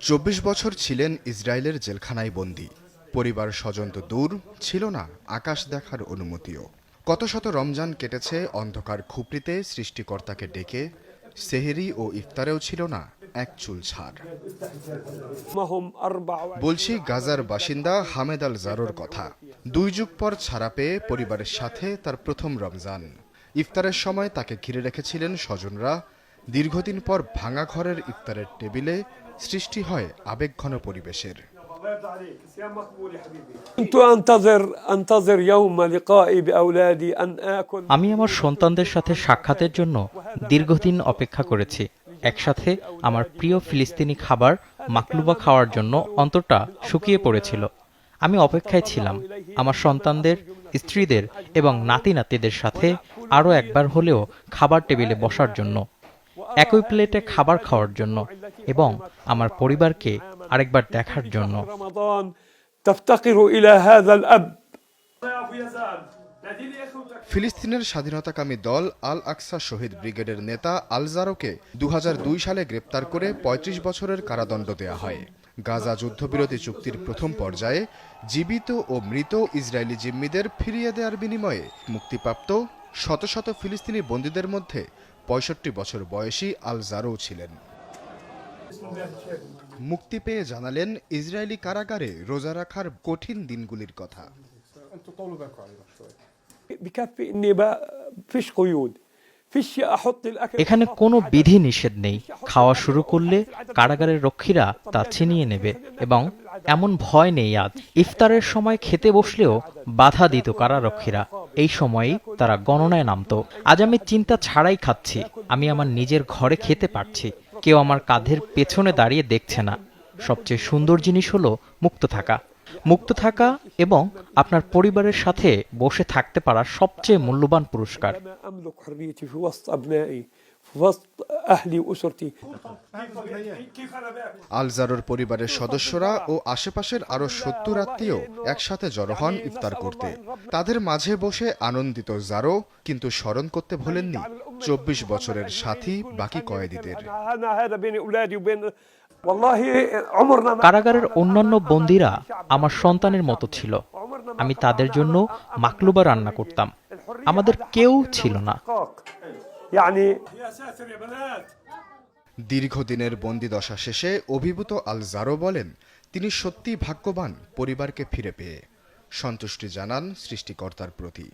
24 বছর ছিলেন ইসরায়েলের জেলখানায় বন্দী। পরিবার স্বজন তো দূর, ছিল না আকাশ দেখার অনুমতিও। কত শত রমজান কেটেছে অন্ধকার খুপড়িতে সৃষ্টিকর্তাকে ডেকে, সেহেরি ও ইফতারেও ছিল না এক চুল ছাড়। বলছি গাজার বাসিন্দা হামেদ আল জারোর কথা। 2 যুগ পর ছাড়া পেয়ে পরিবারের সাথে তার প্রথম রমজান। ইফতারের সময় তাকে ঘিরে রেখেছিলেন স্বজনরা। দীর্ঘদিন পর ভাঙা ঘরের ইফতারের টেবিলে সৃষ্টি হয় আবেগঘন পরিবেশের। আমি আমার সন্তানদের সাথে সাক্ষাতের জন্য দীর্ঘদিন অপেক্ষা করেছি। একসাথে আমার প্রিয় ফিলিস্তিনি খাবার মাকলুবা খাওয়ার জন্য অন্তরটা শুকিয়ে পড়েছিল। আমি অপেক্ষায় ছিলাম আমার সন্তানদের, স্ত্রীদের এবং নাতি নাতিদের সাথে আরও একবার হলেও খাবার টেবিলে বসার জন্য, একই প্লেটে খাবার খাওয়ার জন্য এবং আমার পরিবারকে আরেকবার দেখার জন্য। ফিলিস্তিনের স্বাধীনতাকামী দল আল আকসা শহীদ ব্রিগেডের নেতা আল জারোকে 2002 সালে গ্রেপ্তার করে 35 বছরের কারাদণ্ড দেয়া হয়। গাজা যুদ্ধবিরতি চুক্তির প্রথম পর্যায়ে জীবিত ও মৃত ইসরায়েলি জিম্মিদের ফিরিয়ে দেওয়ার বিনিময়ে মুক্তিপ্রাপ্ত শত শত ফিলিস্তিনি বন্দীদের মধ্যে 65 বছর বয়সী আল জারো ছিলেন। মুক্তি পেয়ে জানালেন ইসরায়েলি কারাগারে রোজা রাখার কঠিন দিনগুলির কথা। এখানে কোনো বিধি নিষেধ নেই। খাওয়া শুরু করলে কারাগারের রক্ষীরা তা ছিনিয়ে নেবে এবং এমন ভয় নেই আজ। ইফতারের সময় খেতে বসলেও বাধা দিত কারারক্ষীরা। এই সময়ই তারা গণনায় নামত। আজ আমি চিন্তা ছাড়াই খাচ্ছি। আমি আমার নিজের ঘরে খেতে পারছি। কেউ আমার কাঁধের পেছনে দাঁড়িয়ে দেখছে না। সবচেয়ে সুন্দর জিনিস হলো মুক্ত থাকা এবং আপনার পরিবারের সাথে বসে থাকতে পারা সবচেয়ে মূল্যবান পুরস্কার। আল জারোর পরিবারের সদস্যরা ও আশেপাশের আরো 70 আত্মীয় একসাথে জড়ো হন ইফতার করতে। তাদের মাঝে বসে আনন্দিত জারো, কিন্তু স্মরণ করতে ভোলেননি 24 বছরের সাথী বাকি কয়েদিদের। কারাগারের অন্যান্য বন্দীরা আমার সন্তানের মতো ছিল। আমি তাদের জন্য মাকলুবা রান্না করতাম। আমাদের কেউ ছিল না। দীর্ঘদিনের বন্দিদশা শেষে অভিভূত আল জারো বলেন, তিনি সত্যি ভাগ্যবান পরিবারকে ফিরে পেয়ে। সন্তুষ্টি জানান সৃষ্টিকর্তার প্রতি।